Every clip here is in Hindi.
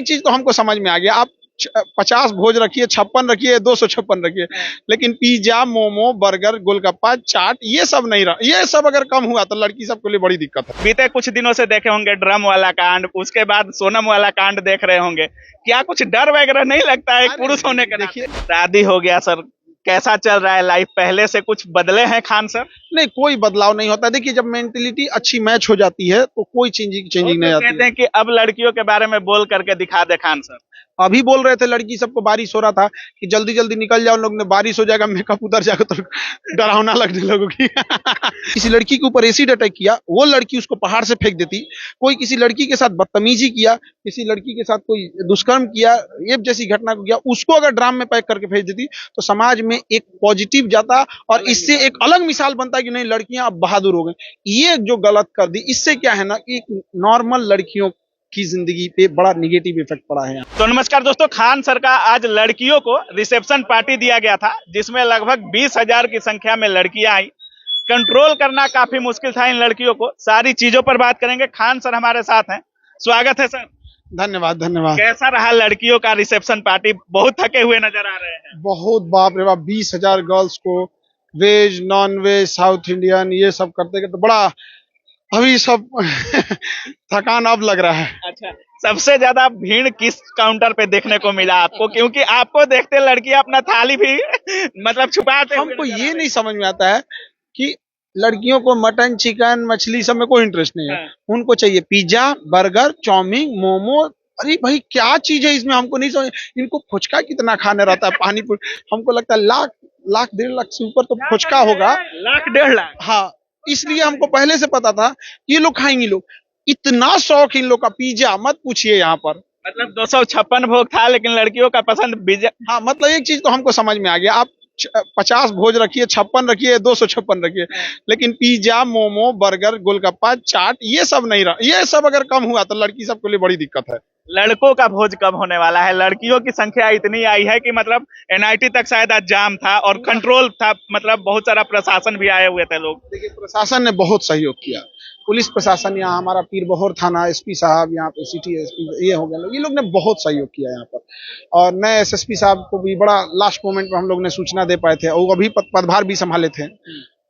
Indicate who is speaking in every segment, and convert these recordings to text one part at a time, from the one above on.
Speaker 1: एक चीज तो हमको समझ में आ गया, आप 50 भोज रखिए, 56 रखिए, 256 रखिए, लेकिन पिज्जा, मोमो, बर्गर, गोलगप्पा, चाट ये सब नहीं रहा। ये सब अगर कम हुआ तो लड़की सबके लिए बड़ी दिक्कत है।
Speaker 2: बीते कुछ दिनों से देखे होंगे ड्रम वाला कांड, उसके बाद सोनम वाला कांड देख रहे होंगे। क्या कुछ डर वगैरह नहीं लगता है एक पुरुष होने के नाते? शादी हो गया सर, कैसा चल रहा है लाइफ? पहले से कुछ बदले हैं खान सर?
Speaker 1: नहीं, कोई बदलाव नहीं होता। देखिए, जब मेंटेलिटी अच्छी मैच हो जाती है तो कोई चेंजिंग नहीं आती।
Speaker 2: कहते हैं कि अब लड़कियों के बारे में बोल करके दिखा दे खान सर।
Speaker 1: अभी बोल रहे थे लड़की सबको, बारिश हो रहा था कि जल्दी जल्दी निकल जाओ, लोग ने बारिश हो जाएगा, मेकअप उतर जाएगा, तो डरावना लगने लोगों की। किसी लड़की के ऊपर एसिड अटैक किया, वो लड़की उसको पहाड़ से फेंक देती। कोई किसी लड़की के साथ बदतमीजी किया, किसी लड़की के साथ कोई दुष्कर्म किया, रेप जैसी घटना को किया, उसको अगर ड्राम में पैक करके भेज देती तो समाज में एक पॉजिटिव जाता और इससे एक अलग मिसाल बनता कि नहीं, लड़कियां अब बहादुर हो गई। ये जो गलत कर दी, इससे क्या है ना कि नॉर्मल लड़कियों की जिंदगी पे बड़ा निगेटिव इफेक्ट पड़ा है।
Speaker 2: तो नमस्कार दोस्तों, खान सर का आज लड़कियों को रिसेप्शन पार्टी दिया गया था, जिसमें लगभग 20,000 की संख्या में लड़कियां आई। कंट्रोल करना काफी मुश्किल था इन लड़कियों को। सारी चीजों पर बात करेंगे। खान सर हमारे साथ हैं, स्वागत है सर।
Speaker 1: धन्यवाद धन्यवाद।
Speaker 2: कैसा रहा लड़कियों का रिसेप्शन पार्टी? बहुत थके हुए नजर आ रहे हैं।
Speaker 1: बहुत, बाप रे बाप, 20,000 गर्ल्स को veg, non veg, South Indian ये सब करते करते बड़ा अभी सब थकान अब लग रहा है।
Speaker 2: अच्छा, सबसे ज्यादा भीड़ किस काउंटर पे देखने को मिला आपको? क्योंकि आपको देखते लड़कियां अपना थाली भी मतलब छुपाते।
Speaker 1: हमको ये नहीं समझ में आता है कि लड़कियों को मटन, चिकन, मछली सब में कोई इंटरेस्ट नहीं है। उनको चाहिए पिज्जा, बर्गर, चाउमीन, मोमो। अरे भाई, क्या चीज है इसमें? हमको नहीं समझ। इनको फुचका कितना खाने रहता है, पानी पूरी। हमको लगता है लाख 1.5 लाख से ऊपर तो फुचका होगा।
Speaker 2: 1,00,000-1,50,000?
Speaker 1: हाँ, इसलिए हमको पहले से पता था ये लोग खाएंगे। लोग इतना शौक इन लोग का, पिज्जा मत पूछिए यहाँ पर।
Speaker 2: मतलब 256 भोग था, लेकिन लड़कियों का पसंद पिज्जा।
Speaker 1: हाँ, मतलब एक चीज तो हमको समझ में आ गया, आप 50 भोज रखिए, 56 रखिए, 256 रखिए, लेकिन पिज्जा, मोमो, बर्गर, गोलगप्पा, चाट ये सब नहीं रहा। ये सब अगर कम हुआ तो लड़की सबके लिए बड़ी दिक्कत है।
Speaker 2: लड़कों का भोज कब होने वाला है? लड़कियों की संख्या इतनी आई है कि मतलब एनआईटी तक शायद आज जाम था और कंट्रोल था, मतलब बहुत सारा प्रशासन भी आए हुए थे लोग।
Speaker 1: देखिए, प्रशासन ने बहुत सहयोग किया। पुलिस प्रशासन, यहाँ हमारा पीरबहोर थाना एसपी साहब, यहाँ पे सिटी एसपी ये हो गया, ये लोग ने बहुत सहयोग किया यहाँ पर। और नए एसएसपी साहब को भी बड़ा लास्ट मोमेंट में हम लोग ने सूचना दे पाए थे, और वो अभी पदभार भी संभाले थे,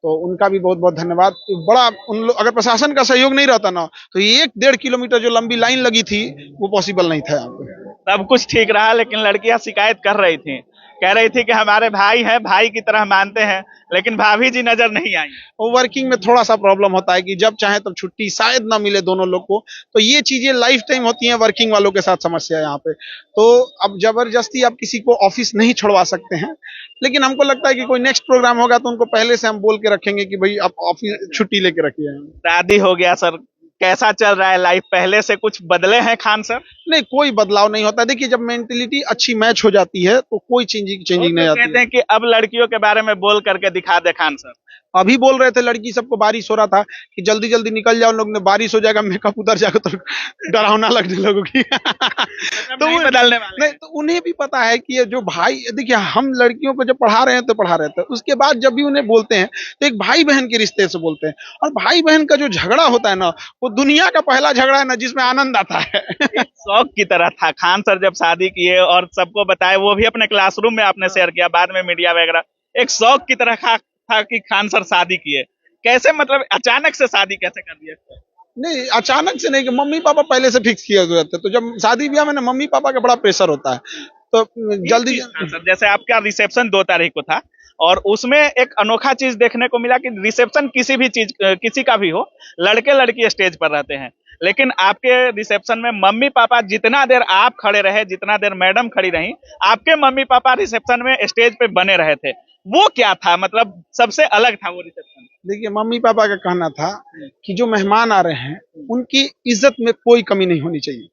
Speaker 1: तो उनका भी बहुत बहुत धन्यवाद। बड़ा उन लोग, अगर प्रशासन का सहयोग नहीं रहता ना तो 1-1.5 किलोमीटर जो लंबी लाइन लगी थी वो पॉसिबल नहीं था यहाँ पे।
Speaker 2: सब कुछ ठीक रहा, लेकिन लड़कियां शिकायत कर रही थी, कह रही थी कि हमारे भाई हैं, भाई की तरह मानते हैं, लेकिन भाभी जी नजर नहीं आई।
Speaker 1: वो वर्किंग में थोड़ा सा प्रॉब्लम होता है कि जब चाहे तब छुट्टी शायद ना मिले दोनों लोग को, तो ये चीजें लाइफ टाइम होती हैं वर्किंग वालों के साथ समस्या यहाँ पे। तो अब जबरदस्ती आप किसी को ऑफिस नहीं छोड़वा सकते हैं, लेकिन हमको लगता है कि कोई नेक्स्ट प्रोग्राम होगा तो उनको पहले से हम बोल के रखेंगे कि भाई आप ऑफिस छुट्टी लेके रखिए।
Speaker 2: शादी हो गया सर, कैसा चल रहा है लाइफ? पहले से कुछ बदले हैं खान सर?
Speaker 1: नहीं, कोई बदलाव नहीं होता। देखिए, जब मेंटेलिटी अच्छी मैच हो जाती है तो कोई चेंजिंग नहीं आती।
Speaker 2: कहते हैं कि अब लड़कियों के बारे में बोल करके दिखा दे खान सर।
Speaker 1: अभी बोल रहे थे लड़की सबको, बारिश हो रहा था कि जल्दी जल्दी निकल जाओ, लोग ने बारिश हो जाएगा, मेकअप उतर जाएगा, तो डरावना लगने लोगों की।
Speaker 2: तो नहीं बदलने वाले।
Speaker 1: नहीं, तो उन्हें भी पता है कि ये जो भाई, देखिए हम लड़कियों को जब पढ़ा रहे हैं तो पढ़ा रहे थे, उसके बाद जब भी उन्हें बोलते हैं तो एक भाई बहन के रिश्ते से बोलते हैं। और भाई बहन का जो झगड़ा होता है ना, वो दुनिया का पहला झगड़ा है ना, जिसमें आनंद आता है।
Speaker 2: शौक की तरह था खान सर जब शादी किए और सबको बताए, वो भी अपने क्लासरूम में आपने शेयर किया, बाद में मीडिया वगैरह। एक शौक की तरह था कि खान सर शादी किए। कैसे, मतलब अचानक से शादी कैसे कर दिया?
Speaker 1: नहीं, अचानक से नहीं, कि मम्मी पापा पहले से फिक्स किए हुए थे, तो जब शादी ब्याह में ना मम्मी पापा का बड़ा प्रेशर होता है, तो जल्दी।
Speaker 2: जैसे आपका रिसेप्शन 2 तारीख को था और उसमें एक अनोखा चीज देखने को मिला कि रिसेप्शन किसी भी चीज, किसी का भी हो, लड़के लड़की स्टेज पर रहते हैं, लेकिन आपके रिसेप्शन में मम्मी पापा, जितना देर आप खड़े रहे, जितना देर मैडम खड़ी रही, आपके मम्मी पापा रिसेप्शन में स्टेज पे बने रहे थे। वो क्या था, मतलब सबसे अलग था वो रिसेप्शन?
Speaker 1: देखिए, मम्मी पापा का कहना था कि जो मेहमान आ रहे हैं उनकी इज्जत में कोई कमी नहीं होनी चाहिए।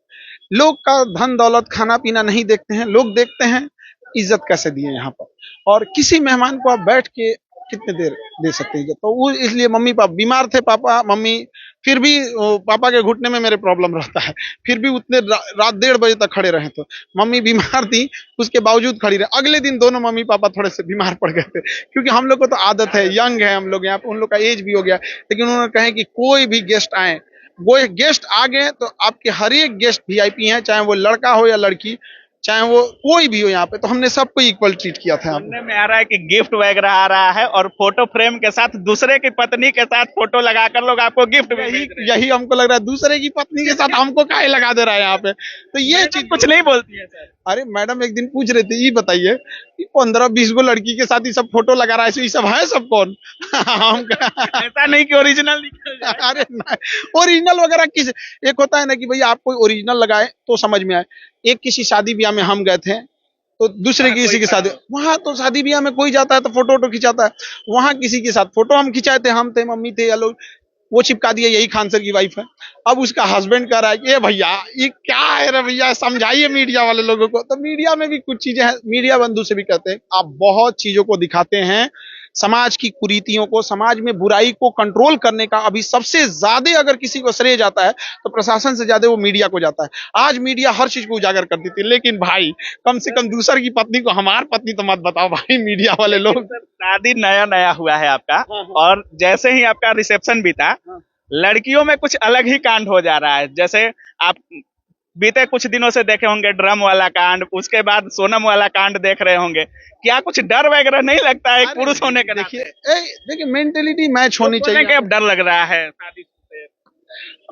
Speaker 1: लोग का धन दौलत, खाना पीना नहीं देखते हैं, लोग देखते हैं इज्जत कैसे दिए यहाँ पर। और किसी मेहमान को आप बैठ के कितने देर दे सकते हैं, तो वो इसलिए मम्मी पापा बीमार थे, पापा मम्मी, फिर भी पापा के घुटने में मेरे प्रॉब्लम रहता है, फिर भी उतने रात 1:30 बजे तक खड़े रहे। तो मम्मी बीमार थी, उसके बावजूद खड़ी रहे। अगले दिन दोनों मम्मी पापा थोड़े से बीमार पड़ गए थे, क्योंकि हम लोग को तो आदत है, यंग है हम लोग यहाँ पे, उन लोग का एज भी हो गया, लेकिन उन्होंने कहे कि कोई भी गेस्ट आए वो एक गेस्ट आ गए तो आपके हर एक गेस्ट वीआईपी हैं, चाहे वो लड़का हो या लड़की, चाहे वो कोई भी हो यहाँ पे, तो हमने सबको इक्वल ट्रीट किया था यहाँ पे।
Speaker 2: सुनने में आ रहा है कि गिफ्ट वगैरह आ रहा है और फोटो फ्रेम के साथ दूसरे की पत्नी के साथ फोटो लगाकर लोग आपको गिफ्ट भी भेज रहे हैं।
Speaker 1: यही हमको लग रहा है, दूसरे की पत्नी के साथ हमको काहे लगा दे रहा है यहाँ पे, तो ये
Speaker 2: मैडम
Speaker 1: चीज
Speaker 2: कुछ नहीं बोलती है सर।
Speaker 1: अरे मैडम एक दिन पूछ रहे थे, ये बताइए कि 15-20 गो लड़की के साथ ये सब फोटो लगा रहा है, ये सब है सब कौन? हम
Speaker 2: ऐसा नहीं कि ओरिजिनल निकल जाए।
Speaker 1: अरे ओरिजिनल वगैरह किस, एक होता है ना कि भाई आप कोई ओरिजिनल लगाए तो समझ में आए। एक किसी शादी ब्याह में हम गए थे, तो दूसरे
Speaker 2: हाँ,
Speaker 1: किसी
Speaker 2: कोई
Speaker 1: की शादी, वहां तो शादी ब्याह में कोई जाता है तो फोटो वोटो खिंचाता है, वहां किसी के साथ फोटो हम खिंचाए थे, हम थे, मम्मी थे या लोग, वो चिपका दिया, यही खान सर की वाइफ है। अब उसका हस्बैंड कह रहा है कि ये भैया ये क्या है रे भैया, समझाइए मीडिया वाले लोगों को। तो मीडिया में भी कुछ चीजें हैं, मीडिया बंधु से भी कहते हैं आप बहुत चीजों को दिखाते हैं, समाज की कुरीतियों को, समाज में बुराई को कंट्रोल करने का अभी सबसे ज्यादा अगर किसी को श्रेय जाता है तो प्रशासन से ज्यादा वो मीडिया को जाता है। आज मीडिया हर चीज को उजागर कर देती है, लेकिन भाई कम से कम दूसर की पत्नी को हमार पत्नी तो मत बताओ भाई, मीडिया वाले लोग।
Speaker 2: सर शादी नया नया हुआ है आपका,
Speaker 1: हाँ।
Speaker 2: और जैसे ही आपका रिसेप्शन बीता,
Speaker 1: हाँ।
Speaker 2: लड़कियों में कुछ अलग ही कांड हो जा रहा है। जैसे आप बीते कुछ दिनों से देखे होंगे ड्रम वाला कांड, उसके बाद सोनम वाला कांड देख रहे होंगे। क्या कुछ डर वगैरह नहीं लगता है एक पुरुष होने के नाते?
Speaker 1: देखिए मेंटेलिटी मैच होनी
Speaker 2: बोलने
Speaker 1: चाहिए।
Speaker 2: के अब डर लग रहा है शादी से।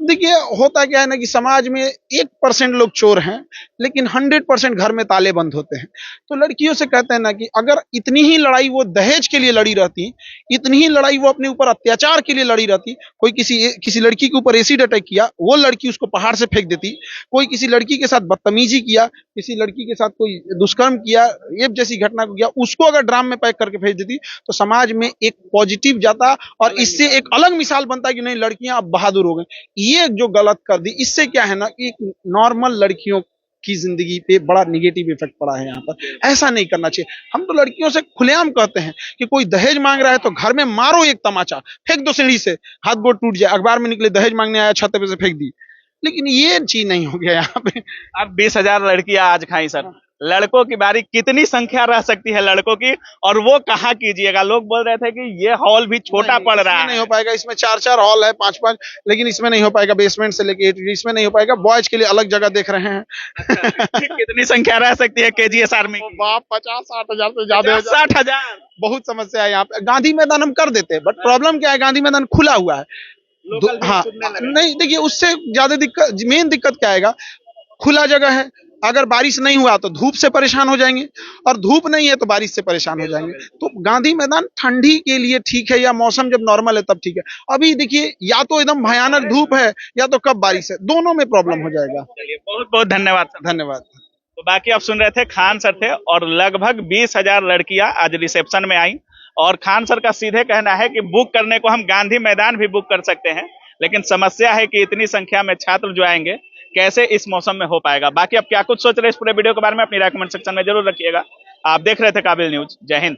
Speaker 1: देखिए होता क्या है ना कि समाज में 1% लोग चोर हैं, लेकिन 100% घर में ताले बंद होते हैं। तो लड़कियों से कहते हैं ना कि अगर इतनी ही लड़ाई वो दहेज के लिए लड़ी रहती, इतनी ही लड़ाई वो अपने ऊपर अत्याचार के लिए लड़ी रहती, कोई किसी लड़की के ऊपर एसिड अटैक किया, वो लड़की उसको पहाड़ से फेंक देती, कोई किसी लड़की के साथ बदतमीजी किया, किसी लड़की के साथ कोई दुष्कर्म किया, रेप जैसी घटना को किया, उसको अगर ड्राम में पैक करके भेज देती, तो समाज में एक पॉजिटिव जाता और इससे एक अलग मिसाल बनता है कि नहीं लड़कियां अब बहादुर हो गई। ये जो गलत कर दी, इससे क्या है ना कि नॉर्मल लड़कियों की जिंदगी पे बड़ा निगेटिव इफेक्ट पड़ा है यहाँ पर। ऐसा नहीं करना चाहिए। हम तो लड़कियों से खुलेआम कहते हैं कि कोई दहेज मांग रहा है तो घर में मारो एक तमाचा, फेंक दो सीढ़ी से, हाथ गोड़ टूट जाए। अखबार में निकले दहेज मांगने आया, छत पे से फेंक दी, लेकिन ये चीज नहीं हो गया यहाँ पे।
Speaker 2: अब 20,000 लड़कियां आज खाई सर, लड़कों की बारी कितनी संख्या रह सकती है लड़कों की, और वो कहाँ कीजिएगा? लोग बोल रहे थे कि ये हॉल भी छोटा पड़ रहा है।
Speaker 1: नहीं हो पाएगा, इसमें 4-4 हॉल है, 5-5, लेकिन इसमें नहीं हो पाएगा, बेसमेंट से लेके इसमें नहीं हो पाएगा। बॉयज के लिए अलग जगह देख रहे हैं।
Speaker 2: कितनी संख्या रह सकती है केजीएस आर्मी की?
Speaker 1: बाप 50-60 हजार से ज्यादा,
Speaker 2: 60,000।
Speaker 1: बहुत समस्या है यहाँ पे। गांधी मैदान हम कर देते हैं, बट प्रॉब्लम क्या है, गांधी मैदान खुला हुआ है। हाँ नहीं, देखिए उससे ज्यादा दिक्कत, मेन दिक्कत क्या आएगा, खुला जगह है, अगर बारिश नहीं हुआ तो धूप से परेशान हो जाएंगे, और धूप नहीं है तो बारिश से परेशान हो जाएंगे। तो गांधी मैदान ठंडी के लिए ठीक है, या मौसम जब नॉर्मल है तब ठीक है। अभी देखिए या तो एकदम भयानक धूप है या तो कब बारिश है, दोनों में प्रॉब्लम हो जाएगा।
Speaker 2: चलिए बहुत बहुत धन्यवाद सर।
Speaker 1: धन्यवाद।
Speaker 2: तो बाकी आप सुन रहे थे खान सर थे, और लगभग 20,000 लड़कियां आज रिसेप्शन में आई, और खान सर का सीधे कहना है कि बुक करने को हम गांधी मैदान भी बुक कर सकते हैं, लेकिन समस्या है कि इतनी संख्या में छात्र जो आएंगे कैसे इस मौसम में हो पाएगा। बाकी आप क्या कुछ सोच रहे हैं इस पूरे वीडियो के बारे में, अपनी राय कमेंट सेक्शन में जरूर रखिएगा। आप देख रहे थे काबिल न्यूज। जय हिंद।